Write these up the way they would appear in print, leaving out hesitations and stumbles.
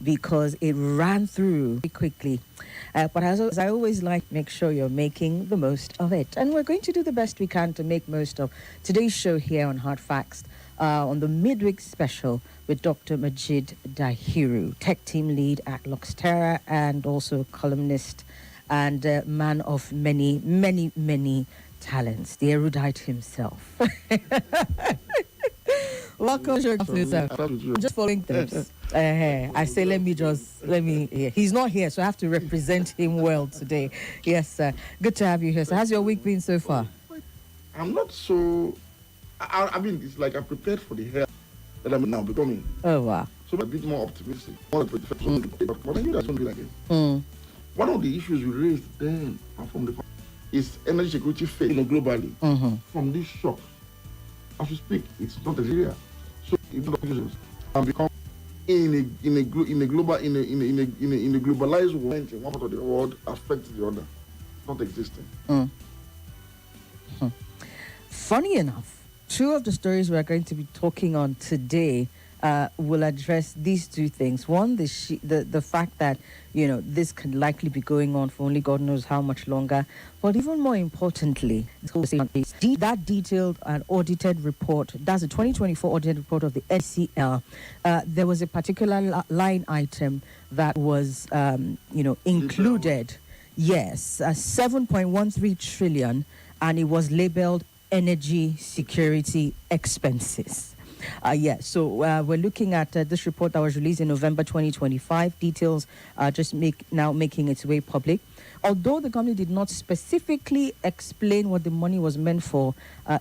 because it ran through quickly. But as I always like, make sure you're making the most of it. And we're going to do the best we can to make most of today's show here on Hard Facts on the Midweek special with Dr. Majeed Dahiru, tech team lead at Luxterra and also columnist and man of many, many, many talents, the erudite himself. Welcome, I'm just following tips. I say, let me. He's not here, so I have to represent him well today. Yes, sir. Good to have you here. So, how's your week been so far? I'm not so. I mean, it's like I'm prepared for the hell that I'm now becoming. Oh, wow. So, I'm a bit more optimistic. But I knew that's going to be like it. One of the issues we raised then from the is energy security failing globally from this shock. As we speak, it's not a area. So it's not and become in a globalized world, in one part of the world affects the other, not existing. Funny enough, two of the stories we're going to be talking on today will address these two things. One, the fact that, this can likely be going on for only God knows how much longer. But even more importantly, that detailed and audited report, that's the 2024 audited report of the SCL, there was a particular line item that was, included. Yes, 7.13 trillion, and it was labeled energy security expenses. So we're looking at this report that was released in November 2025. Details just making its way public. Although the company did not specifically explain what the money was meant for,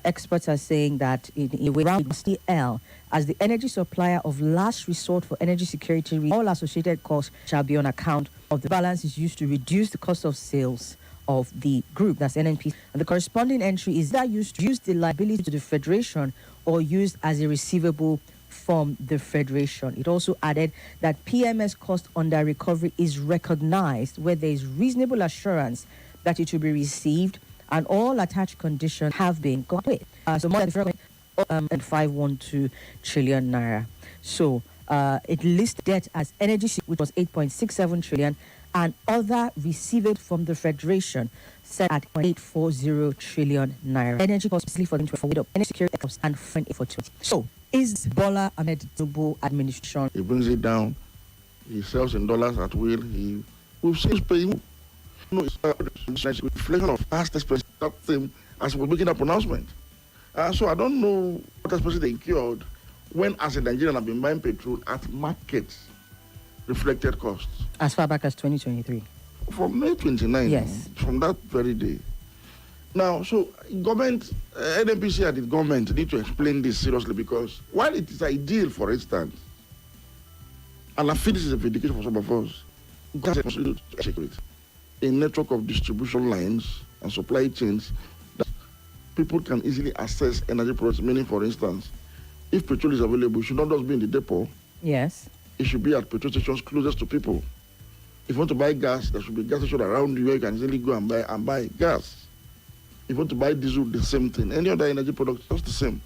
experts are saying that around STL, as the energy supplier of last resort for energy security, all associated costs shall be on account of the balance is used to reduce the cost of sales of the group, that's NNP, and the corresponding entry is that used to use the liability to the federation or used as a receivable from the federation. It also added that PMS cost under recovery is recognized where there is reasonable assurance that it will be received and all attached conditions have been completed. So more than 512 trillion naira. So it lists debt as energy, which was 8.67 trillion, and other received from the federation set at 840 trillion naira. Energy cost specifically for the 24 energy security costs and fund for 20. So, is Bola Ahmed Tinubu administration? He brings it down. He sells in dollars at will. We've seen his paying. It's a reflection of past experience. That same as we're making a pronouncement. So I don't know what especially they incurred when, as a Nigerian, I've been buying petrol at markets reflected costs. As far back as 2023? From May 29, yes. From that very day. Now, so government, NNPC and the government need to explain this seriously because while it is ideal, for instance, and I feel this is a vindication for some of us, a network of distribution lines and supply chains that people can easily access energy products, meaning, for instance, if petrol is available, it should not just be in the depot. Yes. It should be at petrol stations closest to people. If you want to buy gas, there should be gas stations around you where you can easily go and buy gas. If you want to buy diesel, the same thing. Any other energy product, just the same.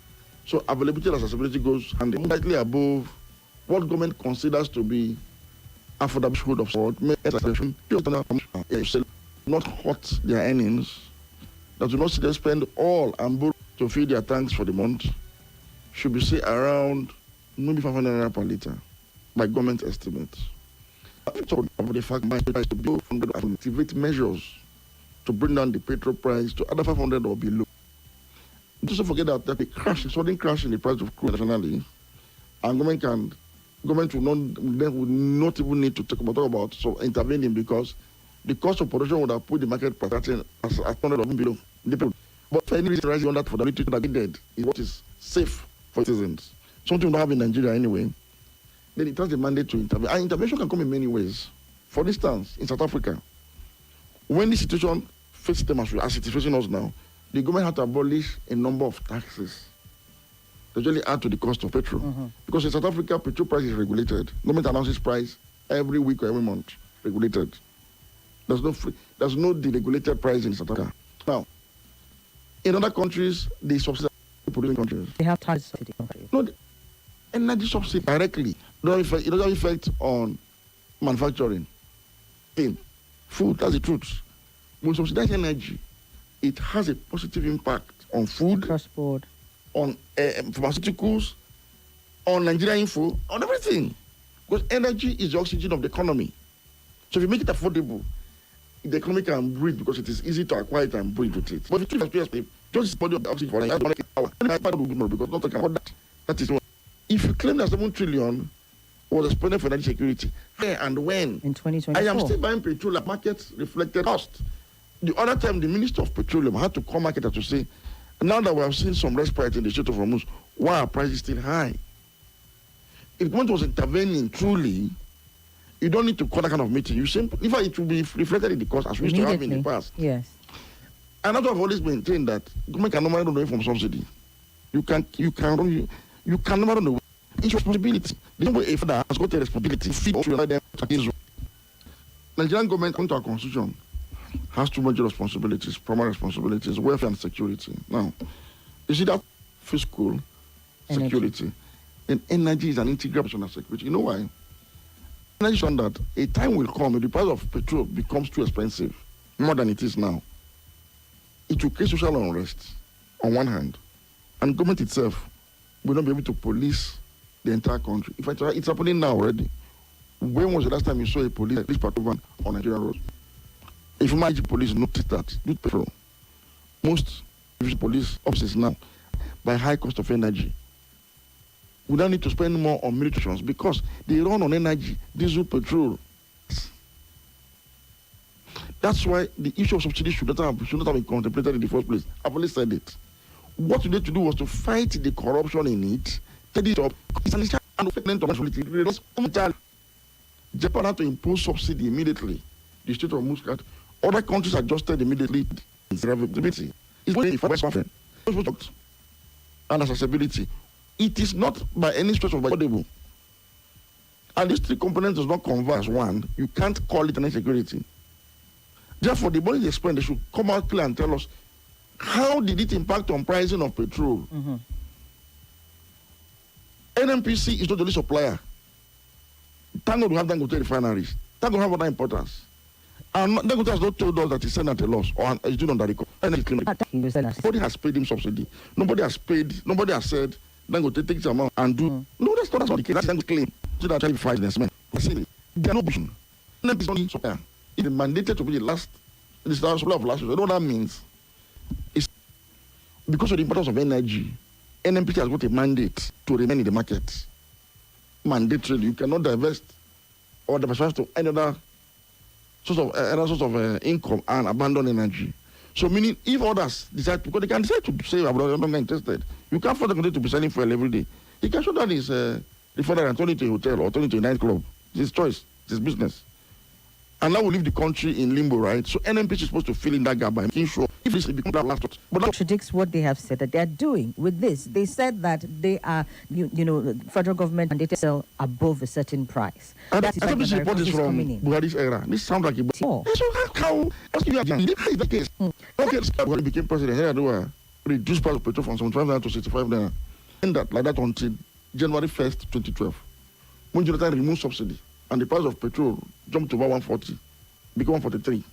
So availability and accessibility goes and slightly above what government considers to be affordable of support. Not hurt their earnings. That do not see them spend all and borrow to feed their tanks for the month. Should be say around maybe 500 naira per liter by government estimates. Of the fact that to build activate measures to bring down the petrol price to either 500 or below. Don't forget that a sudden crash in the price of crude nationally, and government will not even need to talk about so intervening because the cost of production would have put the market price at 100 or below. But for any reason rising on that for the ability to be dead is what is safe for citizens. Something we don't have in Nigeria anyway. Then it has the mandate to intervene. And intervention can come in many ways. For instance, in South Africa, when the situation faced them as it is facing us now, the government had to abolish a number of taxes that usually add to the cost of petrol. Because in South Africa, petrol price is regulated. Government announces price every week or every month, regulated. There's no deregulated price in South Africa. Now, in other countries, they subsidize producing countries. They have tax subsidy. No, energy subsidy directly. It doesn't affect on manufacturing, thing, food. That's the truth. When you subsidize energy, it has a positive impact on food, Across board. on pharmaceuticals, on Nigeria info, on everything. Because energy is the oxygen of the economy. So if you make it affordable, the economy can breathe because it is easy to acquire it and breathe with it. But if you just body of the oxygen for an hour, because not can afford that. That is what. If you claim that 7 trillion was expended for energy security, where and when? In 2024. I am still buying petrol at market reflected cost. The other time, the Minister of Petroleum had to come market to say, now that we have seen some respite in the Strait of Hormuz, why are prices still high? If government was intervening truly, you don't need to call that kind of meeting. You simply, in fact, it will be reflected in the cost as we used to have in the past. Yes. And I've always maintained that government can normally run away from subsidy. You can never run away. It's responsibility. The way a father has got a responsibility to feed them. Nigerian government, according to our constitution, has two major responsibilities, primary responsibilities, welfare and security. Now, you see that fiscal security, and energy is an integral portion of security. You know why? Energy is that a time will come when the price of petrol becomes too expensive, more than it is now. It will create social unrest on one hand, and government itself will not be able to police the entire country. In fact, it's happening now already. When was the last time you saw a police patrol van on Nigerian roads? If you manage police notice that, do petrol. Most police officers now, by high cost of energy, we don't need to spend more on militations because they run on energy, diesel, petrol. That's why the issue of subsidy should not have been contemplated in the first place. I've already said it. What we need to do was to fight the corruption in it, take it up. It's an issue and Japan had to impose subsidy immediately. The state of Muscat. Other countries adjusted immediately. It's and accessibility. It is not by any stretch of affordable. And these three components does not converge one. You can't call it an insecurity. Therefore, the money they spend, they should come out clear and tell us how did it impact on pricing of petrol. Mm-hmm. NNPC is not the only supplier. Thank God we have Dangote refineries. Thank God we have other importers. And Dangote has not told us that he's selling at a loss or is doing under record. Nobody has paid him subsidy. Nobody has said Dangote take this amount and do. No, that's not the case. That's Dangote claim. So that actually fight this man. They are not pushing. NNPC is only supplier. It is mandated to be the last, the supplier of last year. You know what that means? It's because of the importance of energy. NNPC has got a mandate to remain in the market. Mandatorily, you cannot divest or diversify to any other source of income and abandon energy. So meaning, if others decide, because they can decide to say, I'm no longer interested, you can't force them to be selling fuel every day. He can show that his refinery and turn it to a hotel or turn it to a nightclub. It's his choice. It's his business. And now we leave the country in limbo, right? So NNPC is supposed to fill in that gap by making sure if this becomes that last shot. But that contradicts what they have said that they are doing with this. They said that they are, the federal government mandated to sell above a certain price. And that is why this report is from Buhari's era. This sounds like a oh. So how is the case? Okay, Buhari became president. Here they were reduced price of petrol from 75 naira to 65 naira. And that like that until January 1st, 2012. When Jonathan removed subsidy and the price of petrol jumped to about 140, became 143.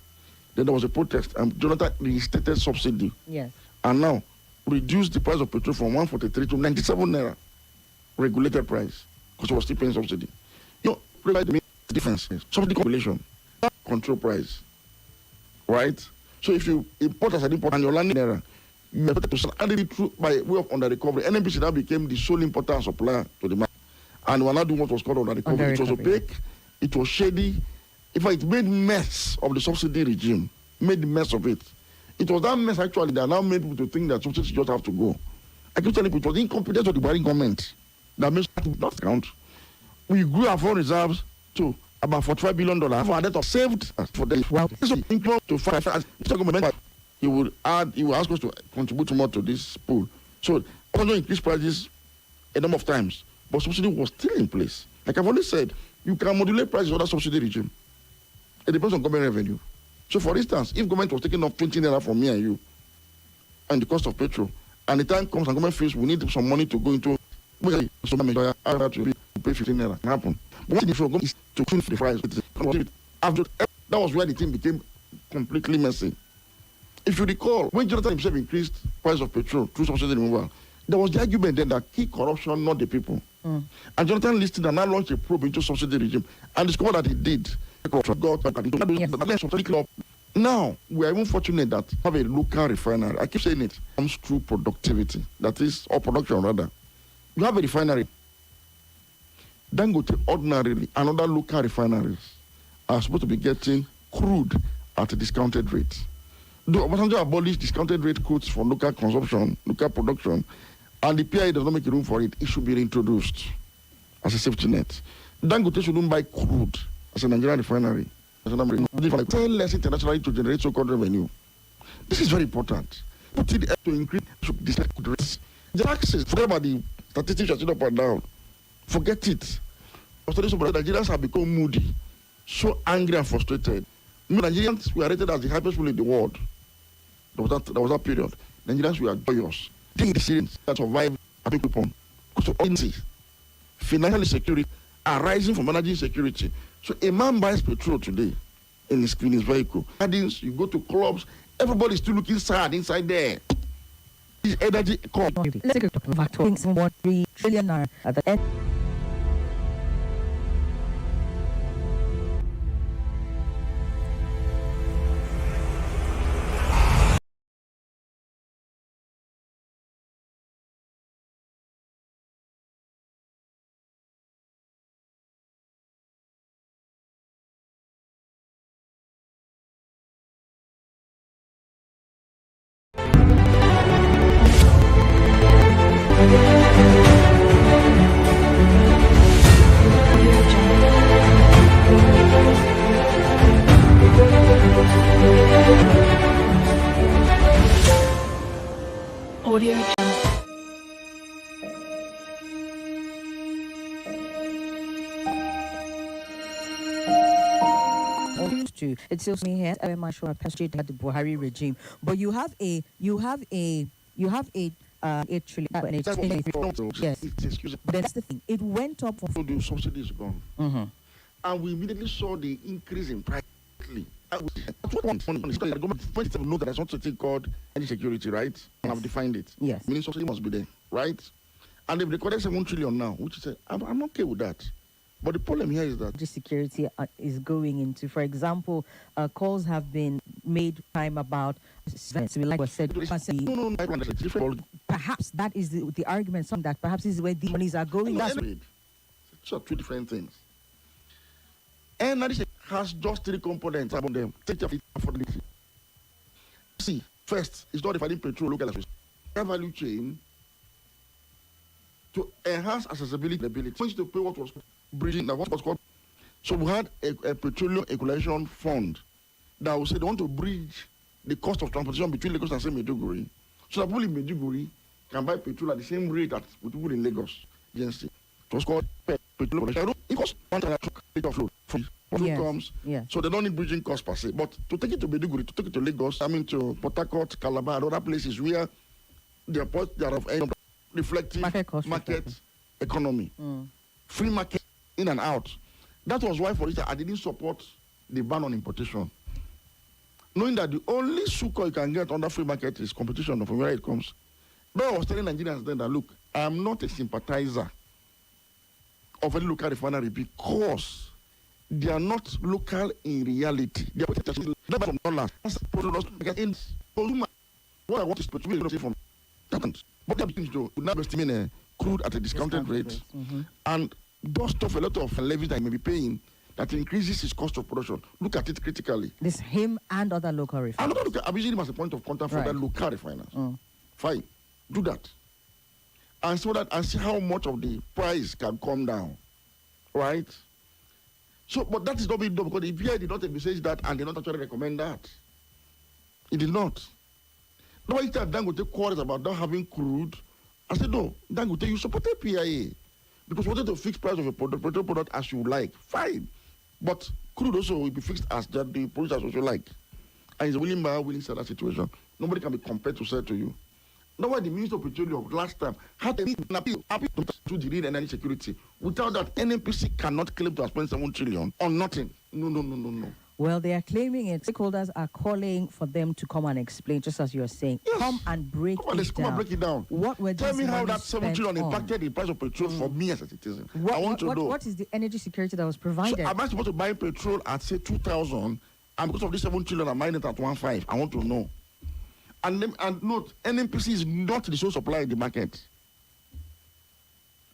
Then there was a protest and Jonathan reinstated subsidy. Yes. And now reduced the price of petrol from 143 to 97 naira, regulated price, because it was still paying subsidy. Provide the difference. Subsidy calculation, control price, right? So if you import as an import and you're landing naira, you are to sell it through by way of under recovery. NNPC now became the sole importer and supplier to the market. And we're not doing what was called under recovery. It was opaque, it was shady. In fact, it made mess of the subsidy regime, made mess of it. It was that mess actually that now made people to think that subsidies just have to go. I keep telling people it was the incompetence of the Buhari government that makes that not count. We grew our foreign reserves to about $45 billion for our debt of saved for the to 5. He will ask us to contribute more to this pool. So also increase prices a number of times, but subsidy was still in place. Like I've always said, you can modulate prices under subsidy regime. It depends on government revenue. So for instance, if government was taking off 20 naira from me and you, and the cost of petrol, and the time comes and government feels we need some money to go into, so to pay 15 naira, can happen. But what the government is to clean the fries. That was where the thing became completely messy. If you recall, when Jonathan himself increased price of petrol through subsidy removal, there was the argument then that key corruption, not the people. And Jonathan listed and now launched a probe into subsidy regime and discovered that he did. Now, we are even fortunate that we have a local refinery. I keep saying it comes through productivity, that is, or production rather. You have a refinery. Dangote ordinarily and other local refineries are supposed to be getting crude at a discounted rate. Though Obasanjo abolished discounted rate quotes for local consumption, local production, and the PIA does not make room for it, it should be reintroduced as a safety net. Dangote shouldn't buy crude as a Nigerian refinery. Sell less internationally to generate so-called revenue. This is very important. Put it to increase this rates. The taxes, forget about the statistics are up and down. Forget it. Nigerians have become moody, so angry and frustrated. Nigerians were rated as the happiest people in the world. There was that period. Nigerians were joyous. They decisions that survive at people. Financial security arising from energy security. So a man buys petrol today in his vehicle. You go to clubs, everybody's still looking sad inside there. This energy cost. Let's take a talk about 1.3 trillion naira at the end. Audio to it's still me here. I'm sure I passed the Buhari regime, but you have a 8 trillion. Yes, but that's the thing. It went up. So the subsidy is gone, and we immediately saw the increase in price. The government know that there's something called energy security, right? And I've defined it. Yes, meaning subsidy must be there, right? And they've recorded 7 trillion now, which is I'm okay with that. But the problem here is that the security is going into, for example, calls have been made time about, like I said, perhaps that is the argument, some that perhaps this is where the monies are going. That's so 2 different things. Energy has just 3 components about them. Take your affordability. See, first, it's not refining petrol, local value chain to enhance accessibility. First, to pay what was bridging, what was called. So we had a petroleum equalization fund that will say they want to bridge the cost of transportation between Lagos and say Maiduguri, so that people in Maiduguri can buy petrol at the same rate as people in Lagos. It was called petrol. It costs 1 liter of load. Comes, so they don't need bridging costs per se. But to take it to Maiduguri, to take it to Lagos, to Port Harcourt, Calabar, and other places where they are of reflecting market economy, free market in and out. That was why, for instance, I didn't support the ban on importation, knowing that the only sugar you can get under free market is competition from where it comes. But I was telling Nigerians then that, look, I am not a sympathizer of any local refinery because they are not local in reality. They are from dollars. What I want is to from that. But they are beginning to now estimate crude at a discounted rate, and dust off a lot of levies that he may be paying that increases his cost of production. Look at it critically. This him and other local refiners. I'm using him as a point of contact for the local refiners. Fine, do that, and so that and see how much of the price can come down, right? So, but that is not being done because the EPA did not envisage that and did not actually recommend that. It did not. Nobody said Dangote quarrels about not having crude. I said, no, Dangote, you supported PIA because you wanted to fix price of a petrol product as you like. Fine. But crude also will be fixed as that the producers also like. And it's a willing buyer, willing seller situation. Nobody can be compared to sell to you. That's why the Minister of Petroleum last time had an appeal to the real energy security. Without that, NNPC cannot claim to have spent 7 trillion on nothing. No. Well, they are claiming it. Stakeholders are calling for them to come and explain, just as you are saying. Yes. Come and break Come and break it down. What were Tell me how monies that 7 spent trillion on? impacted the price of petrol for me as a citizen. I want to know. What is the energy security that was provided? So am I supposed to buy petrol at, say, 2,000, and because of this 7 trillion, I'm buying it at 1.5? I want to know. And note, NNPC is not the sole supplier in the market.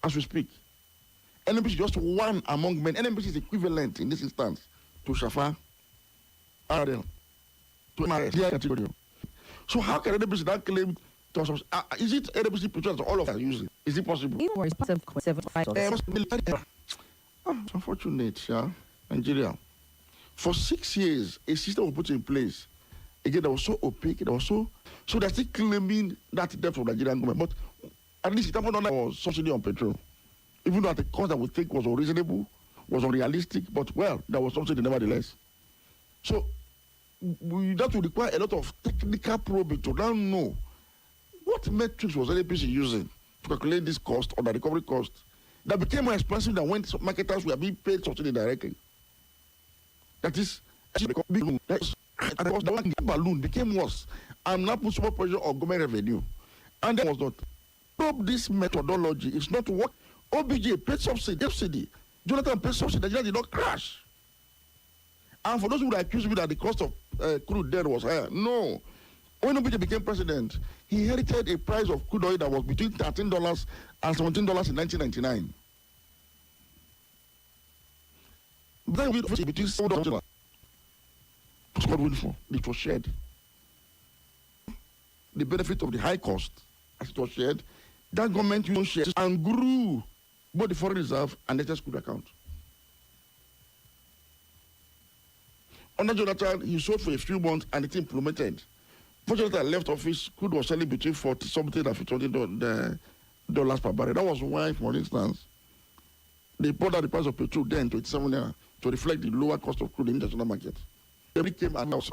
As we speak. NNPC is just one among many. NNPC is equivalent in this instance to Shafa, RL, to MRS, category. So how can NNPC now claim to is it NNPC petrol that all of us are using? Is it possible? Even worse, 7.75. It's unfortunate, yeah, Nigeria. For 6 years, a system was put in place. Again, that was so opaque, that was so they're still claiming that debt from the Nigerian government. But at least it happened under subsidy on petrol. Even though at the cost that we think was unreasonable, was unrealistic, but well, there was subsidy nevertheless. So that would require a lot of technical probing to now know what metrics was NNPC using to calculate this cost or the recovery cost that became more expensive than when marketers were being paid subsidy directly. That is, the balloon became worse and now put more pressure on government revenue. And that was not. Probe this methodology. It's not what OBJ paid subsidy. Jonathan paid subsidy. Nigeria did not crash. And for those who would accuse me that the cost of crude then was higher, no. When OBJ became president, he inherited a price of crude oil that was between $13 and $17 in 1999. But then we between $7 God win for. It was shared. The benefit of the high cost, as it was shared, that government union shares and grew both the foreign reserve and the excess crude account. Under Jonathan, he sold for a few months and it implemented. Before Jonathan left office, crude was selling between 40 something and $20 per barrel. That was why, for instance, they brought down the price of petrol then to 87 naira to reflect the lower cost of crude in the international market. They came and announced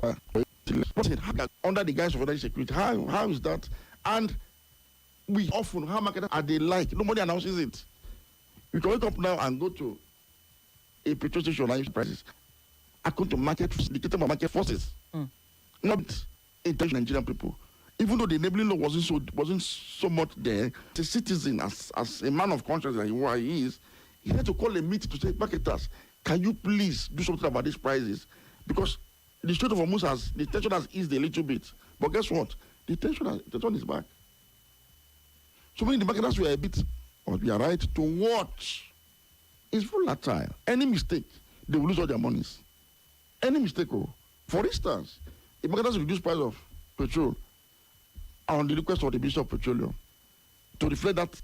under the guise of energy security. How is that? And we often, how marketers are they like? Nobody announces it. You can wake up now and go to a petrol station and use prices. According to market, dictated by market forces. Not intentional Nigerian people. Even though the enabling law wasn't so much there, as a citizen, as a man of conscience that he is, he had to call a meeting to say, marketers, can you please do something about these prices? Because the Strait of Hormuz the tension has eased a little bit. But guess what? The tension is back. So many the marketers were a bit, or we are right, to watch. It's volatile. Any mistake, they will lose all their monies. Any mistake, for instance, if marketers reduce price of petrol on the request of the Minister of Petroleum to reflect that,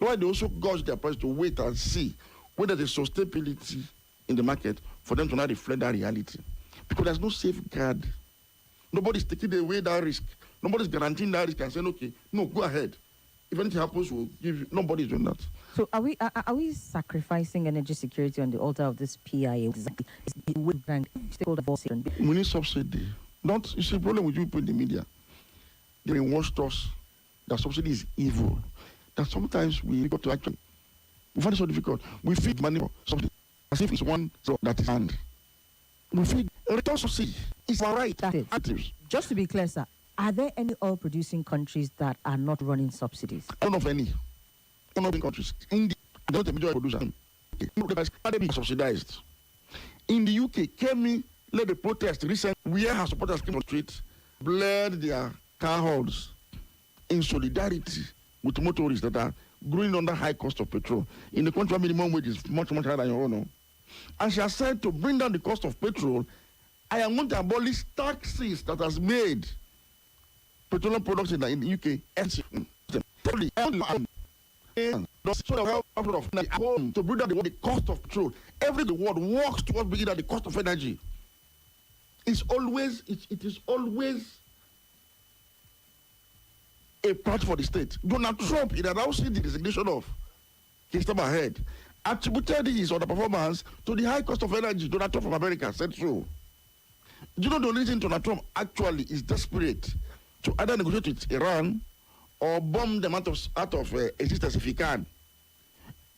why they also gauge their price to wait and see whether there's sustainability in the market for them to not reflect that reality. Because there's no safeguard. Nobody's taking away that risk. Nobody's guaranteeing that risk and saying, okay, no, go ahead. If anything happens, we'll give you. Nobody's doing that. So are we sacrificing energy security on the altar of this PIA? Exactly. We need subsidy. You see, the problem with you people in the media. They brainwashed us that subsidy is evil. That sometimes we got to actually, we find it so difficult. We feed money for subsidy as if it's one that is hand. We feed a return subsidy. It's our right. Just to be clear, sir, are there any oil-producing countries that are not running subsidies? I don't know of any. I don't know of any countries. India, not a major producer. Are they being subsidized? In the UK, Kemi led the protest recently where her supporters came on the street, bled their car horns in solidarity with motorists that are growing under high cost of petrol. In the country, minimum wage is much, much higher than your own. And she has said to bring down the cost of petrol, I am going to abolish taxes that has made petroleum products in the UK expensive. So to bring down the cost of petrol. Every the world works towards bringing down the cost of energy. It is always a part for the state. Donald Trump, in announcing the resignation of his term ahead, attributed his underperformance to the high cost of energy. Donald Trump from America said so. Do you know the reason Donald Trump actually is desperate to either negotiate with Iran or bomb them out of existence if he can.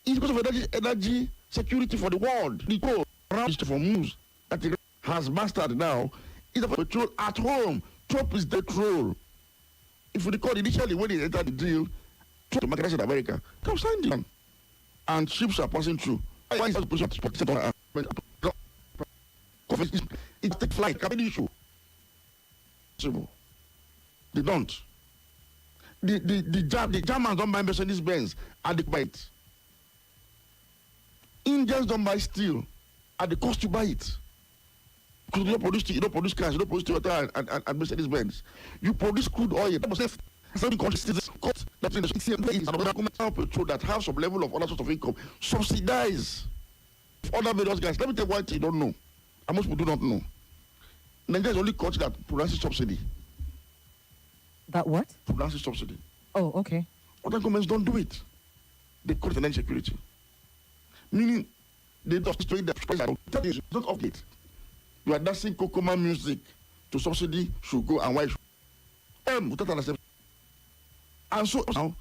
It's because of energy security for the world. The code around for moves that he has mastered now is for petrol at home. Trump is the troll. If you recall initially when he entered the deal, Trump to market in America, Trump signed it. And ships are passing through. Why is that it take flight, can be issue. They don't. The Germans don't buy Mercedes Benz at the bite. Indians don't buy steel at the cost to buy it. Because you don't produce cars, you don't produce Toyota and Mercedes Benz. You produce crude oil. Some countries that in the petrol that have some level of other sort of income subsidize other various guys. Let me tell you what you don't know, and most people do not know. Nigeria is the only country that pronounces subsidy. That what? Pronounces subsidy. Oh, okay. Other governments don't do it. They call it financial security. Meaning, they don't destroy the price. Don't update. You are dancing Kokoma music to subsidy should go and why should. Without understanding. And so now,